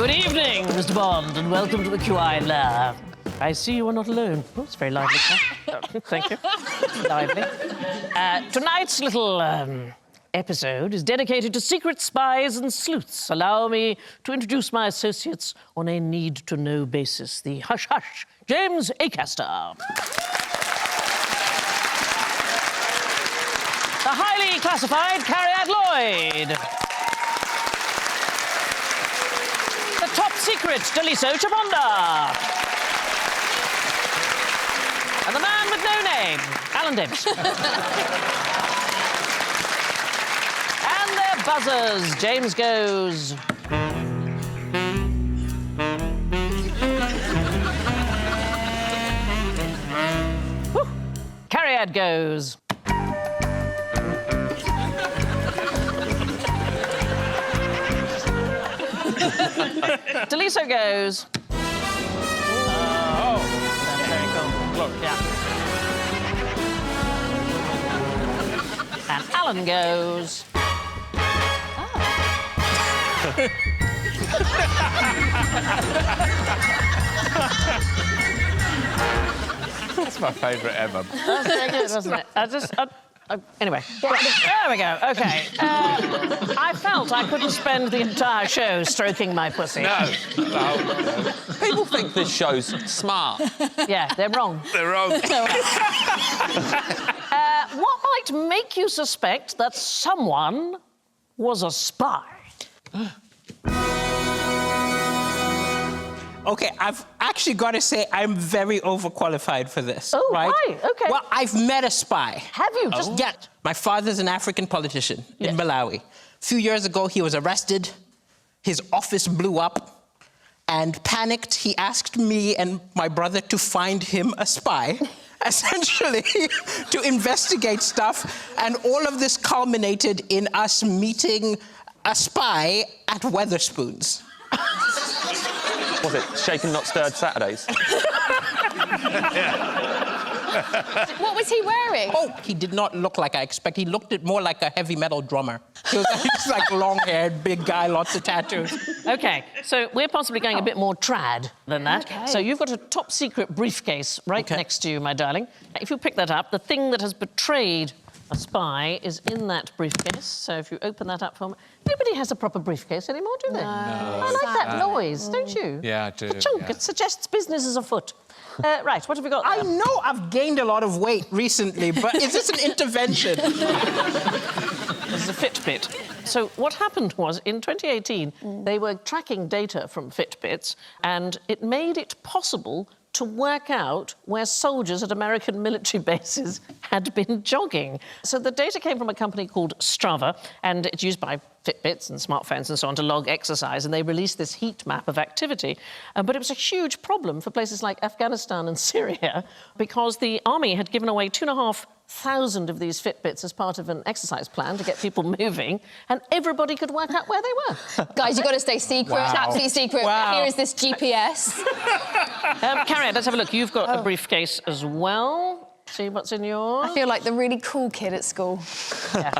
Good evening, Mr. Bond, and welcome to the QI Lab. I see you are not alone. Oh, it's very lively. Thank you. Lively. Tonight's little episode is dedicated to secret spies and sleuths. Allow me to introduce my associates on a need-to-know basis. The hush-hush, James Acaster. The highly classified Cariad Lloyd. The top secret Daliso Chaponda. And the man with no name, Alan Davis. And their buzzers, James goes. Woo. Cariad goes. Daliso goes. Oh, that's very cool. Look, yeah. And Alan goes. That's my favourite ever. That's very good, wasn't it? Anyway, there we go. OK. I felt I couldn't spend the entire show stroking my pussy. No. People think this show's smart. Yeah, they're wrong. They're wrong. What might make you suspect that someone was a spy? OK, I've actually got to say I'm very overqualified for this. Oh, right? why? OK. Well, I've met a spy. Have you? Just yet. My father's an African politician in Malawi. A few years ago, he was arrested. His office blew up. And panicked, he asked me and my brother to find him a spy, essentially, to investigate stuff. And all of this culminated in us meeting a spy at Weatherspoons. Was it Shaken Not Stirred Saturdays? What was he wearing? Oh, he did not look like I expect. He looked more like a heavy metal drummer. He was like long-haired, big guy, lots of tattoos. OK, so we're possibly going a bit more trad than that. OK. So you've got a top-secret briefcase right next to you, my darling. If you pick that up, the thing that has betrayed a spy is in that briefcase. So if you open that up for me... Nobody has a proper briefcase anymore, do they? No. I like that noise, don't you? Yeah, I do. The chunk, yeah. it suggests business is afoot. Right, what have we got there? I know I've gained a lot of weight recently, but is this an intervention? This is a Fitbit. So what happened was, in 2018, they were tracking data from Fitbits, and it made it possible to work out where soldiers at American military bases had been jogging. So the data came from a company called Strava, and it's used by Fitbits and smartphones and so on to log exercise, and they released this heat map of activity. But it was a huge problem for places like Afghanistan and Syria because the army had given away 2,500 of these Fitbits as part of an exercise plan to get people moving, and everybody could work out where they were. Guys, you've got to stay secret. Wow. Absolutely secret. Wow. Here is this GPS. Cariad, let's have a look. You've got a briefcase as well. See what's in yours. I feel like the really cool kid at school. Yeah.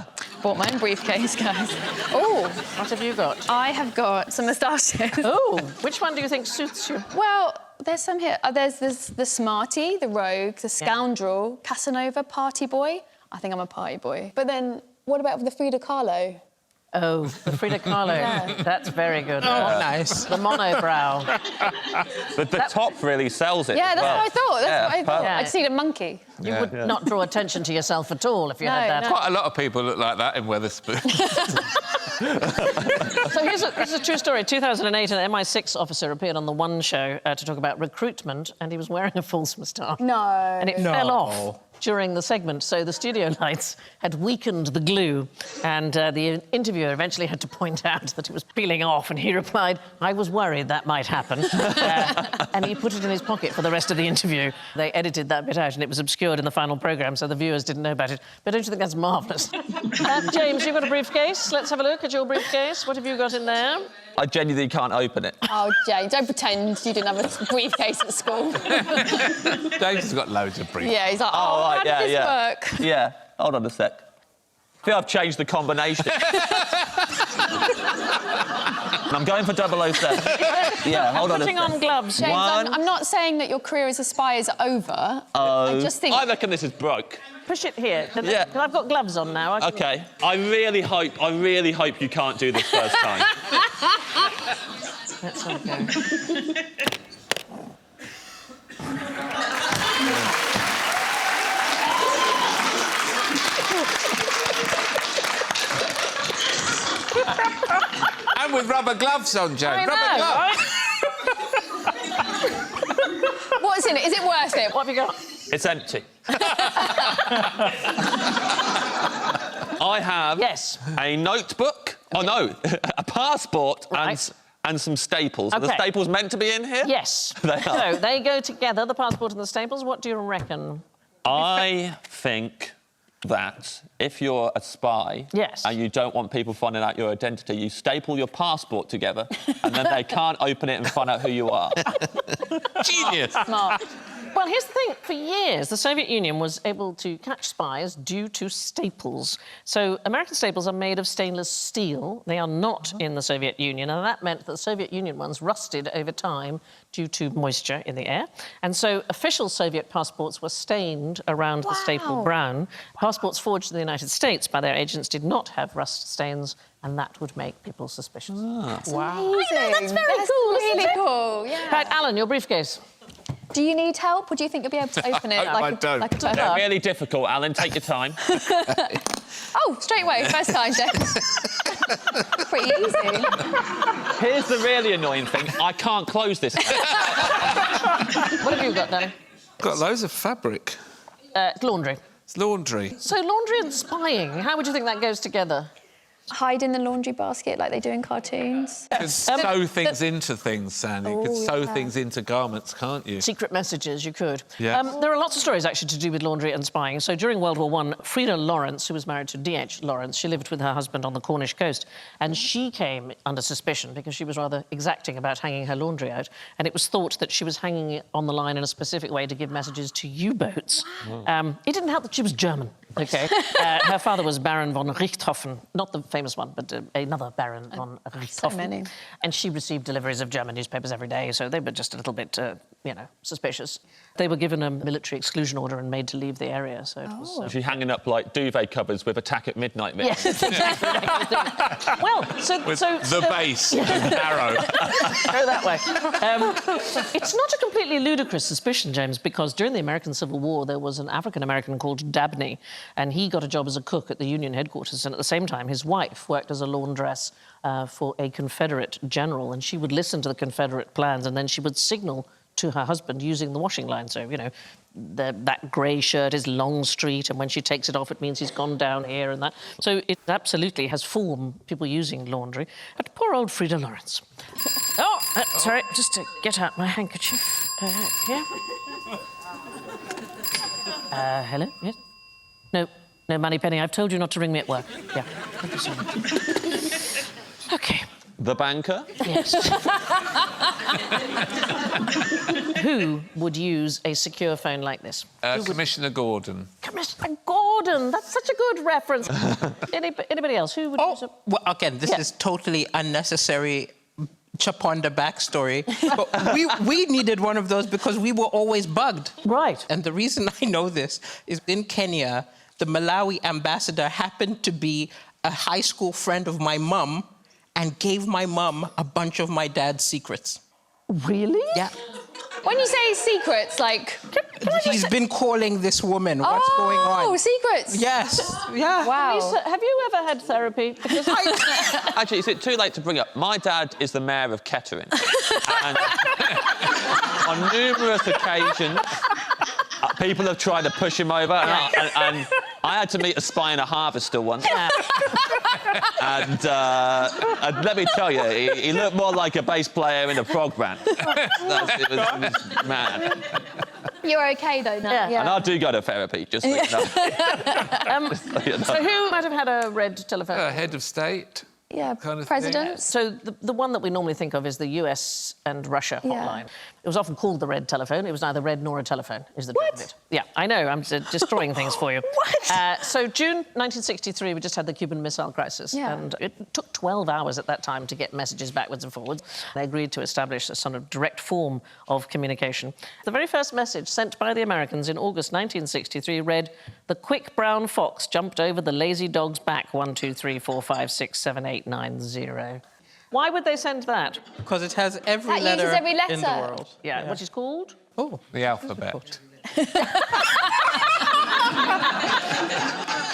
Bought my own briefcase, guys. Oh, What have you got? I have got some moustaches. Oh, which one do you think suits you? Well, there's some here. There's the smarty, the rogue, the scoundrel, Casanova, party boy. I think I'm a party boy. But then, what about the Frida Kahlo? Oh, the Frida Kahlo. That's very good. Oh, nice. The monobrow. But the top really sells it. Yeah, as that's well. what I thought. That's what I thought. Yeah. I just need a monkey. You would not draw attention to yourself at all if you had that. No. Quite a lot of people look like that in Weatherspoons. So here's a true story. 2008, an MI6 officer appeared on the One Show to talk about recruitment, and he was wearing a false moustache. No. And it fell off. during the segment, so the studio lights had weakened the glue, and the interviewer eventually had to point out that it was peeling off, and he replied, "I was worried that might happen." And he put it in his pocket for the rest of the interview. They edited that bit out, and it was obscured in the final programme, so the viewers didn't know about it. But don't you think that's marvellous? James, you've got a briefcase. Let's have a look at your briefcase. What have you got in there? I genuinely can't open it. Oh, Jay, don't pretend you didn't have a briefcase at school. James has got loads of briefcases. Yeah, he's like, right, how did this work? Yeah, hold on a sec. I think I've changed the combination. I'm going for 007. Yeah, hold on a sec. Putting on gloves. James, One. I'm not saying that your career as a spy is over. I just think... I reckon this is broke. Push it here. Yeah. Because I've got gloves on now. OK. I really hope you can't do this first time. Let's have a go. And with rubber gloves on, James. Rubber gloves. What's in it? Is it worth it? What have you got? It's empty. I have a notebook. Oh, no, a passport and some staples. Are the staples meant to be in here? Yes. They are. So they go together, the passport and the staples. What do you reckon? I think that if you're a spy and you don't want people finding out your identity, you staple your passport together and then they can't open it and find out who you are. Genius. Smart. Well, here's the thing. For years, the Soviet Union was able to catch spies due to staples. So American staples are made of stainless steel. They are not in the Soviet Union, and that meant that the Soviet Union ones rusted over time due to moisture in the air. And so official Soviet passports were stained around the staple brown. Passports forged in the United States by their agents did not have rust stains, and that would make people suspicious. That's wow. amazing. I know, that's very cool, Really isn't it? cool, yeah. Right, Alan, your briefcase. Do you need help, or do you think you'll be able to open it I don't. like a They're turtle? really difficult, Alan. Take your time. Oh, straight away, first time, James. Pretty easy. Here's the really annoying thing. I can't close this. What have you got, Danny? Got loads of fabric. Laundry. It's laundry. So laundry and spying, how would you think that goes together? Hide in the laundry basket like they do in cartoons. You can sew things into things, Sandy. You can sew things into garments, can't you? Secret messages, you could. Yeah. There are lots of stories, actually, to do with laundry and spying. So during World War I, Frida Lawrence, who was married to D.H. Lawrence, she lived with her husband on the Cornish coast, and she came under suspicion because she was rather exacting about hanging her laundry out, and it was thought that she was hanging it on the line in a specific way to give messages to U-boats. Wow. It didn't help that she was German. OK. Her father was Baron von Richthofen, not the famous one, but another Baron von Richthofen. So many. And she received deliveries of German newspapers every day, so they were just a little bit, suspicious. They were given a military exclusion order and made to leave the area, so it was... She's hanging up, like, duvet cupboards with Attack at Midnight. Yes, exactly. Well, The base, the arrow. Go that way. It's not a completely ludicrous suspicion, James, because during the American Civil War, there was an African-American called Dabney, and he got a job as a cook at the Union headquarters, and at the same time, his wife worked as a laundress for a Confederate general, and she would listen to the Confederate plans, and then she would signal to her husband using the washing line. So, that grey shirt is Longstreet, and when she takes it off, it means he's gone down here and that. So it absolutely has formed people using laundry. But poor old Frida Lawrence. Sorry, just to get out my handkerchief. Here. Hello? Yes? No, Moneypenny, I've told you not to ring me at work. Yeah, thank you so much. OK. The banker? Yes. Who would use a secure phone like this? Commissioner Gordon. Commissioner Gordon! That's such a good reference. Anybody else? Who would use a... Well, again, this is totally unnecessary Chaponda backstory. But we needed one of those because we were always bugged. Right. And the reason I know this is in Kenya, the Malawi ambassador happened to be a high school friend of my mum and gave my mum a bunch of my dad's secrets. Really? Yeah. When you say secrets, like... He's been calling this woman. What's going on? Oh, secrets! Yes. Yeah. Wow. Lisa, have you ever had therapy? Because Actually, is it too late to bring up? My dad is the mayor of Kettering. And on numerous occasions, People have tried to push him over, and I had to meet a spy in a harvester once. And let me tell you, he looked more like a bass player in a prog band. It was mad. You're OK, though, now. Yeah. And I do go to therapy, just so you know. So who might have had a red telephone? Head of state. Yeah, kind of presidents. So the one that we normally think of is the US and Russia hotline. It was often called the red telephone. It was neither red nor a telephone, is the truth of it. Yeah, I know, I'm destroying things for you. What? So June 1963, we just had the Cuban Missile Crisis. Yeah. And it took 12 hours at that time to get messages backwards and forwards. They agreed to establish a sort of direct form of communication. The very first message sent by the Americans in August 1963 read, "The quick brown fox jumped over the lazy dog's back, 1, 2, 3, 4, 5, 6, 7, 8, 9, 0. Why would they send that? Because it has every That uses every in the letter. world. Yeah, which is called? Oh. The alphabet.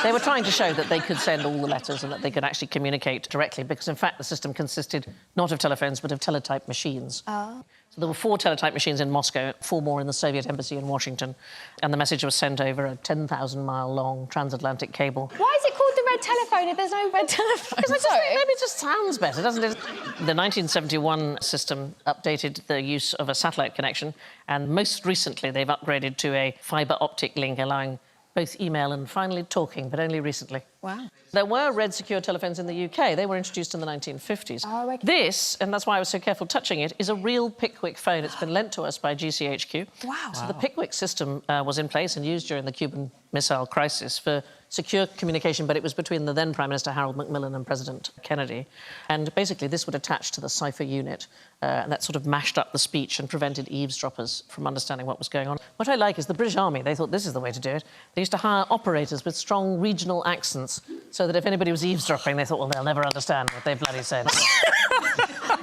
They were trying to show that they could send all the letters and that they could actually communicate directly, because, in fact, the system consisted not of telephones but of teletype machines. Oh. So there were 4 teletype machines in Moscow, 4 more in the Soviet embassy in Washington, and the message was sent over a 10,000-mile-long transatlantic cable. Why is it called the red telephone if there's no red telephone? Because maybe it just sounds better, doesn't it? The 1971 system updated the use of a satellite connection, and most recently they've upgraded to a fibre optic link allowing both email and finally talking, but only recently. Wow. There were red secure telephones in the UK. They were introduced in the 1950s. Oh, okay. This, and that's why I was so careful touching it, is a real Pickwick phone. It's been lent to us by GCHQ. Wow. So the Pickwick system was in place and used during the Cuban Missile Crisis for secure communication, but it was between the then Prime Minister Harold Macmillan and President Kennedy. And basically this would attach to the cipher unit, and that sort of mashed up the speech and prevented eavesdroppers from understanding what was going on. What I like is the British Army, they thought this is the way to do it. They used to hire operators with strong regional accents so that if anybody was eavesdropping, they thought, well, they'll never understand what they bloody said.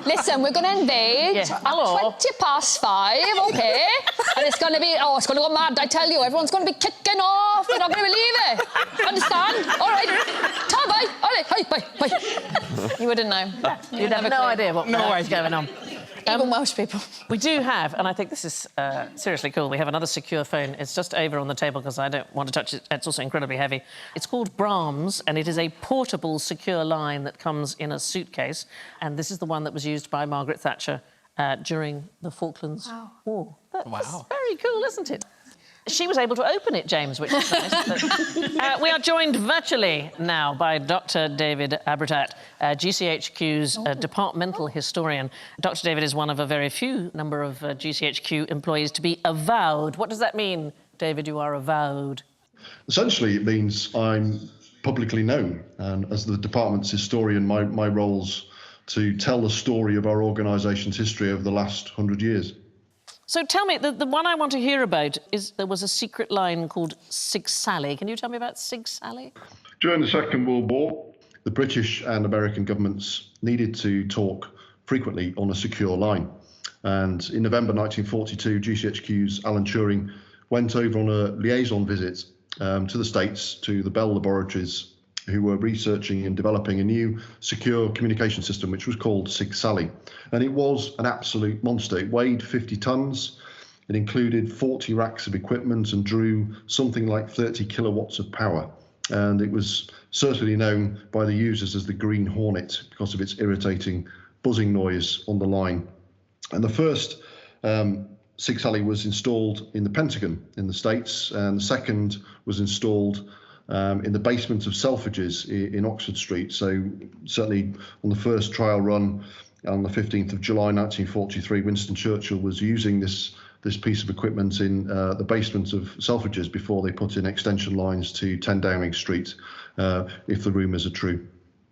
Listen, we're going to invade Yeah. Hello. at 5:20, OK? And it's going to be... Oh, it's going to go mad, I tell you. Everyone's going to be kicking off. You're not going to believe it. Understand? All right. Ta-bye. All right. Bye. Bye. You wouldn't know. You'd have no idea what was going on. Even Welsh people. We do have, and I think this is seriously cool, we have another secure phone. It's just over on the table because I don't want to touch it. It's also incredibly heavy. It's called Brahms, and it is a portable secure line that comes in a suitcase. And this is the one that was used by Margaret Thatcher during the Falklands War. That's very cool, isn't it? She was able to open it, James, which is nice. We are joined virtually now by Dr. David Abritat, GCHQ's departmental historian. Dr. David is one of a very few number of GCHQ employees to be avowed. What does that mean, David, you are avowed? Essentially, it means I'm publicly known. And as the department's historian, my role's to tell the story of our organisation's history over the last 100 years. So tell me, the one I want to hear about is there was a secret line called Sig Sally. Can you tell me about Sig Sally? During the Second World War, the British and American governments needed to talk frequently on a secure line. And in November 1942, GCHQ's Alan Turing went over on a liaison visit to the States, to the Bell Laboratories, who were researching and developing a new secure communication system, which was called Sig Sally. And it was an absolute monster. It weighed 50 tons. It included 40 racks of equipment and drew something like 30 kilowatts of power. And it was certainly known by the users as the Green Hornet because of its irritating buzzing noise on the line. And the first Sig Sally was installed in the Pentagon in the States, and the second was installed in the basement of Selfridges in Oxford Street. So certainly on the first trial run on the 15th of July 1943, Winston Churchill was using this piece of equipment in the basement of Selfridges before they put in extension lines to 10 Downing Street, if the rumours are true.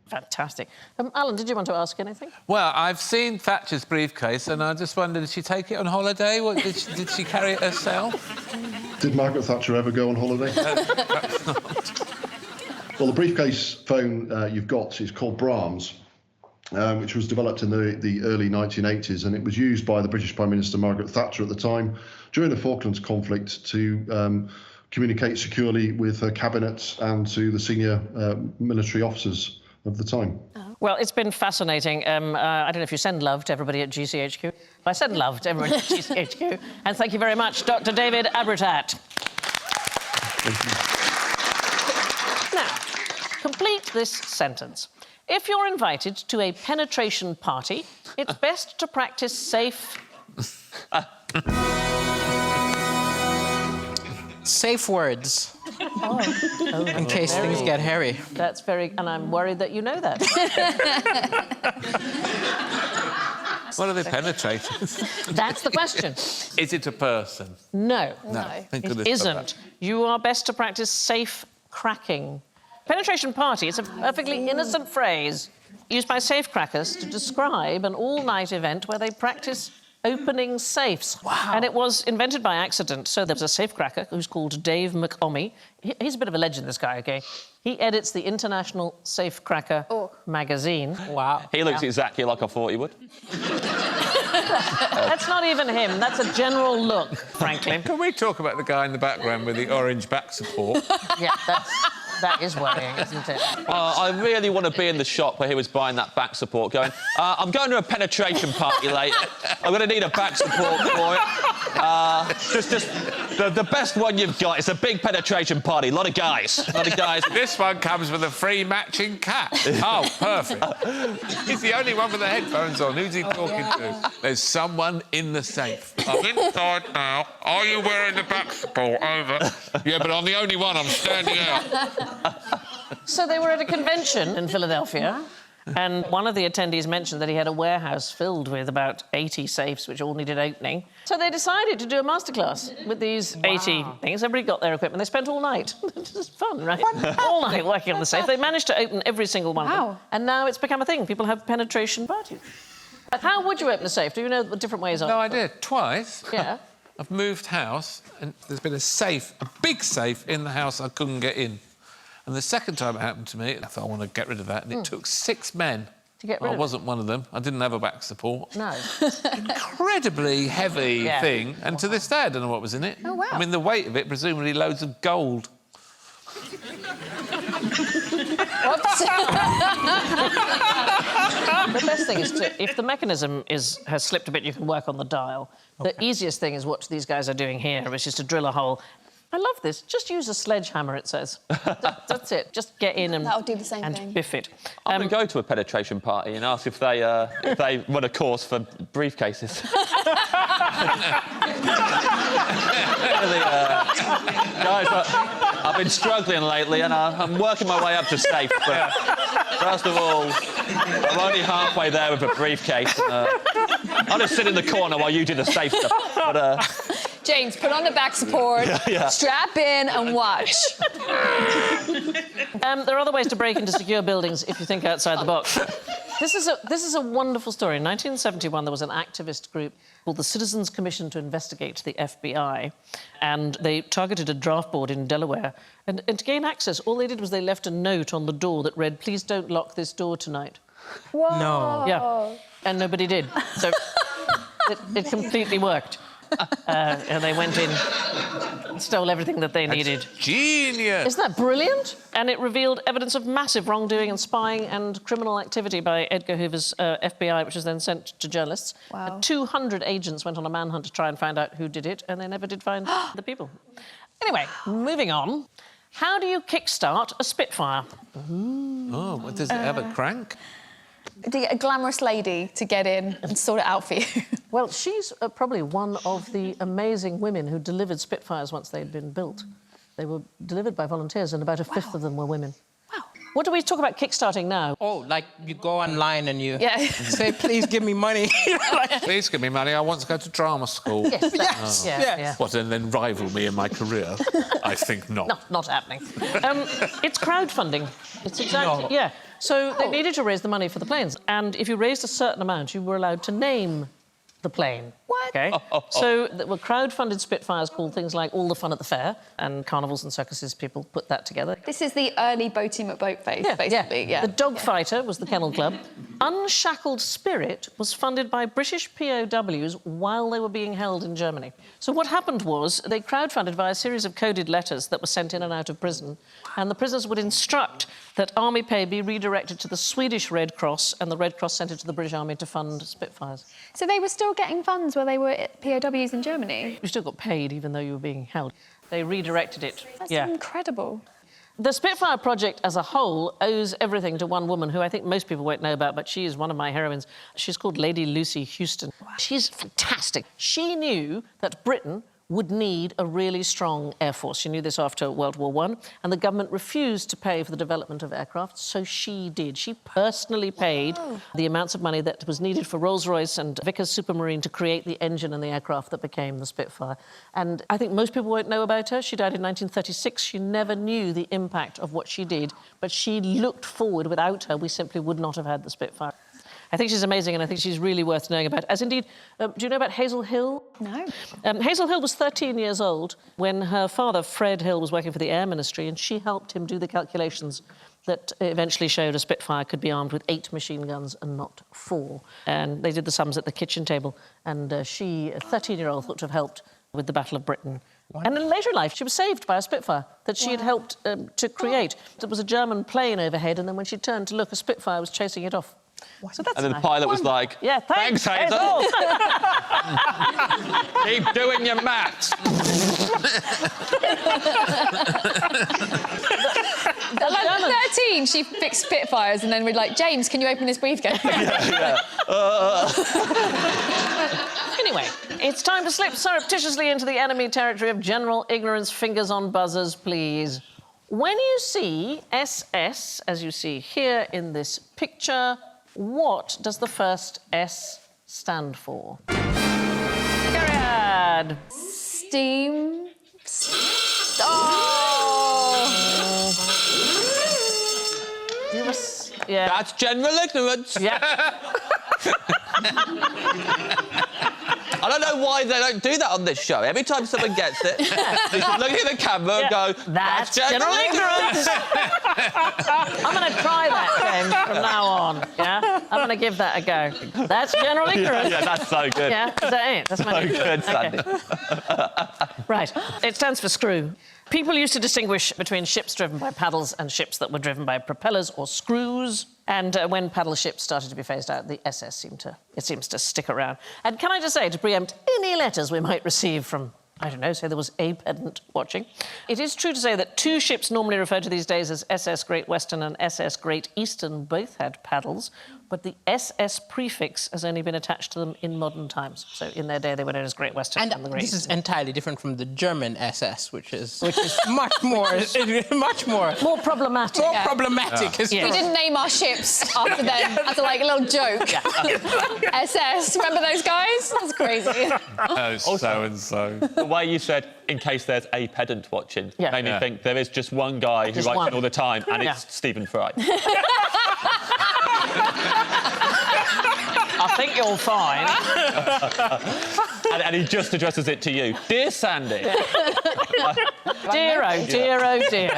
Fantastic. Alan, did you want to ask anything? Well, I've seen Thatcher's briefcase, and I just wondered, did she take it on holiday? Did she carry it herself? Did Margaret Thatcher ever go on holiday? Perhaps not. Well, the briefcase phone you've got is called Brahms, which was developed in the early 1980s, and it was used by the British Prime Minister Margaret Thatcher at the time during the Falklands conflict to communicate securely with her cabinet and to the senior military officers of the time. Well, it's been fascinating. I don't know if you send love to everybody at GCHQ. I send love to everybody at GCHQ. And thank you very much, Dr. David Abritat. Now, complete this sentence. If you're invited to a penetration party, it's best to practice safe... Safe words. In case things get hairy. That's very... And I'm worried that you know that. What are they penetrating? That's the question. Is it a person? No. No. Thank It goodness for isn't. that. You are best to practice safe cracking. Penetration party is a perfectly innocent phrase used by safecrackers to describe an all-night event where they practice opening safes. Wow. And it was invented by accident. So there was a safecracker who's called Dave McOmie. He's a bit of a legend, this guy, OK? He edits the International Safecracker magazine. Wow. He looks exactly like I thought he would. That's not even him. That's a general look, frankly. Can we talk about the guy in the background with the orange back support? Yeah, that is worrying, isn't it? I really want to be in the shop where he was buying that back support, going, I'm going to a penetration party later. I'm going to need a back support for it. Just the best one you've got. It's a big penetration party. A lot of guys. This one comes with a free matching cap. Oh, perfect. He's the only one with the headphones on. Who's he talking to? There's someone in the safe. I'm inside now. Are you wearing the back support? Over. Yeah, but I'm the only one. I'm standing out. So they were at a convention in Philadelphia, and one of the attendees mentioned that he had a warehouse filled with about 80 safes which all needed opening. So they decided to do a masterclass with these 80 things. Everybody got their equipment. They spent all night. It's just fun, right? All night working on the safe. They managed to open every single one of them. And now it's become a thing. People have penetration parties. How would you open a safe? Do you know the different ways? No, I did. Twice. Yeah. I've moved house, and there's been a safe, a big safe, in the house I couldn't get in. And the second time it happened to me, I thought, I want to get rid of that, and it took 6 men. To get rid of I wasn't one of them. I didn't have a back support. No. Incredibly heavy thing, and to this day I don't know what was in it. Oh, wow. I mean, the weight of it, presumably loads of gold. The best thing is if the mechanism has slipped a bit, you can work on the dial. The easiest thing is what these guys are doing here, which is to drill a hole. I love this. Just use a sledgehammer, it says. That's it. Just get in and... That'll do the same and thing. biff it. I'm going to go to a penetration party and ask if they run a course for briefcases. Guys, I've been struggling lately and I'm working my way up to safe. But first of all, I'm only halfway there with a briefcase. I'll just sit in the corner while you do the safe stuff. But, James, put on the back support, strap in and watch. There are other ways to break into secure buildings if you think outside the box. This is a wonderful story. In 1971, there was an activist group called the Citizens Commission to Investigate the FBI, and they targeted a draft board in Delaware. And to gain access, all they did was they left a note on the door that read, "Please don't lock this door tonight." Whoa. No. Yeah, and nobody did. So it completely worked. And they went in and stole everything that they needed. Genius! Isn't that brilliant? And it revealed evidence of massive wrongdoing and spying and criminal activity by Edgar Hoover's FBI, which was then sent to journalists. Wow. 200 agents went on a manhunt to try and find out who did it, and they never did find the people. Anyway, moving on. How do you kickstart a Spitfire? Oh, what, does it have a crank? Do you get a glamorous lady to get in and sort it out for you? Well, she's probably one of the amazing women who delivered Spitfires once they'd been built. They were delivered by volunteers, and about a fifth of them were women. Wow. What do we talk about kickstarting now? Oh, like you go online and you Yeah. say, please give me money. Please give me money. I want to go to drama school. Yes, Yes. yeah. What, and then rival me in my career? I think not. No, not happening. It's crowdfunding. It's exactly... No. Yeah. So they needed to raise the money for the planes, and if you raised a certain amount, you were allowed to name the plane. What? OK? So there were crowd-funded Spitfires called things like All the Fun at the Fair, and carnivals and circuses people put that together. This is the early Boaty McBoat phase, basically. Yeah. The Dog Fighter was the Kennel Club. Unshackled Spirit was funded by British POWs while they were being held in Germany. So what happened was they crowdfunded via a series of coded letters that were sent in and out of prison, and the prisoners would instruct that army pay be redirected to the Swedish Red Cross, and the Red Cross sent it to the British Army to fund Spitfires. So they were still getting funds while they were at POWs in Germany? You still got paid even though you were being held. They redirected it. That's incredible. The Spitfire project as a whole owes everything to one woman who I think most people won't know about, but she is one of my heroines. She's called Lady Lucy Houston. Wow. She's fantastic. She knew that Britain would need a really strong air force. She knew this after World War I, and the government refused to pay for the development of aircraft, so she did. She personally paid the amounts of money that was needed for Rolls-Royce and Vickers Supermarine to create the engine and the aircraft that became the Spitfire. And I think most people won't know about her. She died in 1936. She never knew the impact of what she did, but she looked forward. Without her, we simply would not have had the Spitfire. I think she's amazing, and I think she's really worth knowing about. As indeed, do you know about Hazel Hill? No. Hazel Hill was 13 years old when her father, Fred Hill, was working for the Air Ministry, and she helped him do the calculations that eventually showed a Spitfire could be armed with 8 machine guns and not 4. And they did the sums at the kitchen table, and she, a 13-year-old, thought to have helped with the Battle of Britain. Wow. And in later life, she was saved by a Spitfire that she had helped to create. There was a German plane overhead, and then when she turned to look, a Spitfire was chasing it off. So that's and then the pilot was like, yeah, thanks Hazel. Keep doing your maths. At 13, she fixed Spitfires, and then we're like, James, can you open this briefcase? Anyway, it's time to slip surreptitiously into the enemy territory of general ignorance. Fingers on buzzers, please. When you see SS, as you see here in this picture, what does the first S stand for? Cariad. Steam. You were... Yeah. That's general ignorance. Yeah. I don't know why they don't do that on this show. Every time someone gets it, they should look at the camera and go, that's general ignorance. I'm going to try that, James, from now on, yeah? I'm going to give that a go. That's general ignorance. Yeah, that's so good. Yeah, is that it? That's my So good, Sandy. Okay. Right, it stands for screw. People used to distinguish between ships driven by paddles and ships that were driven by propellers or screws. And when paddle ships started to be phased out, the SS seems to stick around. And can I just say, to preempt any letters we might receive from, I don't know, say there was a pedant watching, it is true to say that 2 ships normally referred to these days as SS Great Western and SS Great Eastern both had paddles, but the SS prefix has only been attached to them in modern times. So in their day, they were known as Great Western and the Great this Eastern. is entirely different from the German SS, which is much more problematic. More problematic. Yeah. We didn't name our ships after them as a little joke. Yeah. SS, remember those guys? That's crazy. So-and-so. The way you said, in case there's a pedant watching, made me think there is just one guy Just who writes one. it all the time, and it's Stephen Fry. I think you'll find. and he just addresses it to you. Dear Sandy. Dear, oh dear, oh dear.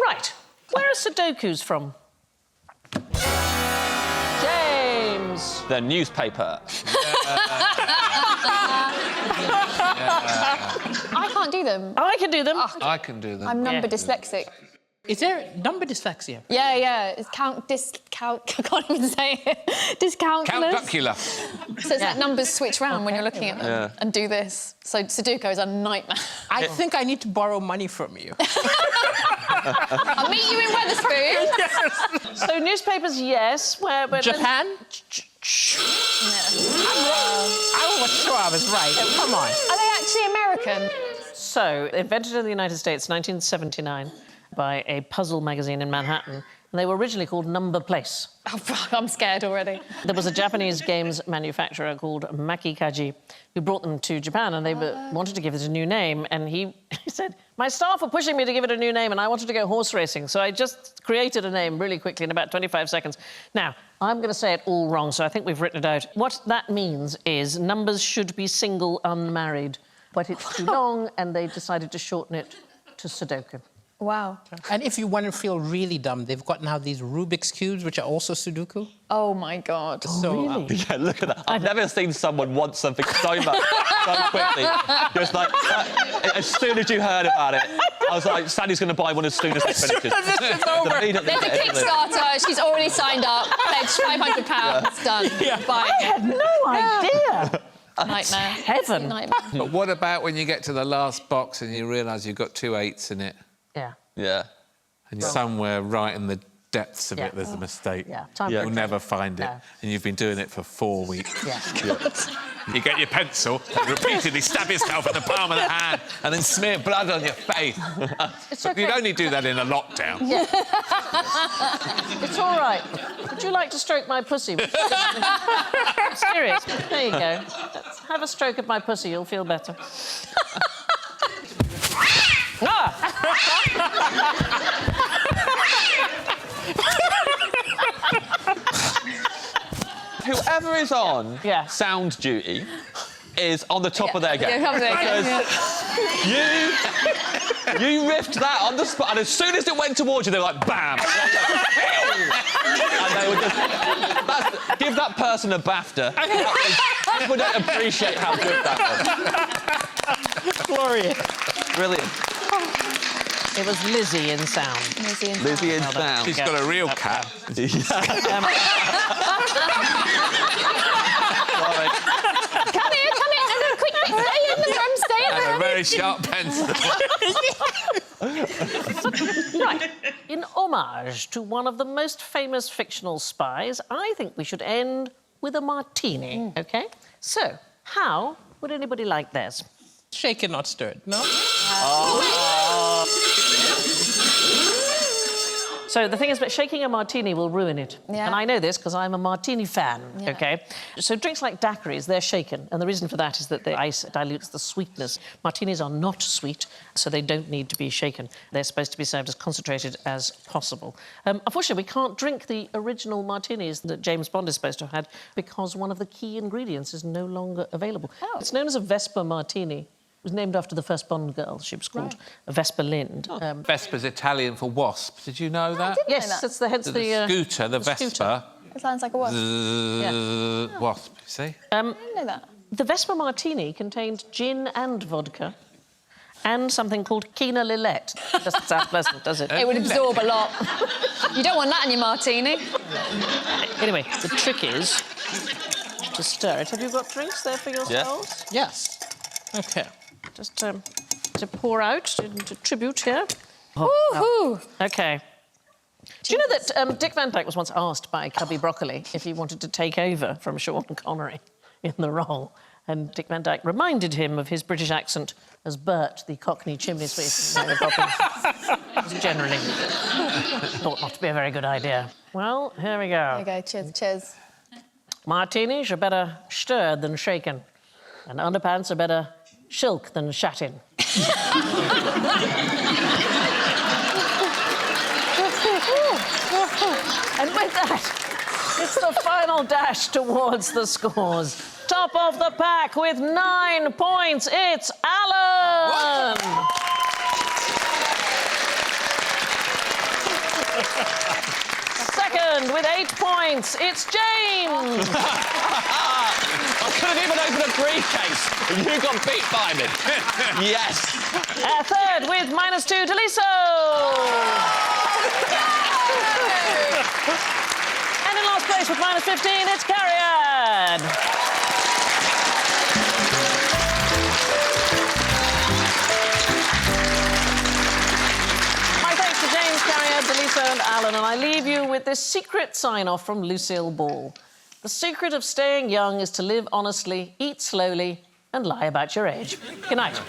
Right, where are Sudokus from? James. The newspaper. I can't do them. I can do them. I can do them. I'm number dyslexic. Is there number dyslexia? Yeah. It's I can't even say it. Discount. Count-ducula. So it's like numbers switch round when you're looking at them and do this. So Sudoku is a nightmare. I think I need to borrow money from you. I'll meet you in Wetherspoon. So newspapers, yes. Where Japan? I was sure I was right. Come on. Are they actually American? So, invented in the United States, 1979, by a puzzle magazine in Manhattan. And they were originally called Number Place. Oh, I'm scared already. There was a Japanese games manufacturer called Makikaji who brought them to Japan, and they wanted to give it a new name. And he said, my staff were pushing me to give it a new name, and I wanted to go horse racing. So I just created a name really quickly in about 25 seconds. Now, I'm going to say it all wrong, so I think we've written it out. What that means is numbers should be single, unmarried. But it's too long, and they decided to shorten it to Sudoku. Wow. And if you want to feel really dumb, they've got now these Rubik's Cubes, which are also Sudoku. Oh, my God. So, really? Yeah, look at that. I've never seen someone want something so much, so quickly. Just like, as soon as you heard about it, I was like, Sandy's going to buy one as soon as it finishes. This is over. There's a Kickstarter. She's already signed up. Pledged £500. Done. I had no idea. Nightmare. Heaven. Nightmare. But what about when you get to the last box and you realise you've got 2 8s in it, Yeah. Yeah. and somewhere right in the depths of Yeah. it there's a mistake. Yeah. Time Yeah. for You'll a never find it, No. and you've been doing it for 4 weeks. Yeah. You get your pencil and repeatedly stab yourself at the palm of the hand and then smear blood on your face. It's But okay. you'd only do that in a lockdown. It's all right. Would you like to stroke my pussy? I'm serious. There you go. Let's have a stroke of my pussy. You'll feel better. Ah! Whoever is on Yeah. sound duty is on the top of their game. Yeah, come there, Because you riffed that on the spot, and as soon as it went towards you, they were like, bam! And they were just... give that person a BAFTA. People don't appreciate how good that was. Glorious. Brilliant. It was Lizzie in sound. Lizzie in sound. She's got a real cat. Sorry. Come here, quick, stay in the room, stay in the And a room. very sharp pencil. Right. In homage to one of the most famous fictional spies, I think we should end with a martini, OK? So, how would anybody like theirs? Shaken, not stirred, no? So the thing is, but shaking a martini will ruin it. Yeah. And I know this because I'm a martini fan, Yeah. OK? So drinks like daiquiris, they're shaken. And the reason for that is that the ice dilutes the sweetness. Martinis are not sweet, so they don't need to be shaken. They're supposed to be served as concentrated as possible. Unfortunately, we can't drink the original martinis that James Bond is supposed to have had because one of the key ingredients is no longer available. Oh. It's known as a Vesper martini. It was named after the first Bond girl. She was called Vesper Lind. Vespa's Italian for wasp. Did you know that? Yes, that. that's hence The the... scooter, the scooter. Vespa, It sounds like a wasp. wasp, you see? I didn't know that. The Vesper martini contained gin and vodka and something called Quina Lillet. Doesn't sound pleasant, does it? It would absorb a lot. You don't want that in your martini. Anyway, the trick is to stir it. Have you got drinks there for yourselves? Yes. OK. Just to pour out into tribute here. Woohoo! OK. Do you know that Dick Van Dyke was once asked by Cubby Broccoli if he wanted to take over from Sean Connery in the role? And Dick Van Dyke reminded him of his British accent as Bert, the Cockney chimney sweep. Generally thought not to be a very good idea. Well, here we go. There you go, cheers, cheers. Martinis are better stirred than shaken, and underpants are better shilk than shat in. And with that, it's the final dash towards the scores. Top of the pack with 9 points, it's Alan! Second with 8 points, it's James! I couldn't even open a briefcase. You got beat by me. Yes. Third with -2, Daliso! And in last place with -15, it's Cariad! My thanks to James, Cariad, Daliso and Alan, and I leave you with this secret sign-off from Lucille Ball. The secret of staying young is to live honestly, eat slowly, and lie about your age. Good night.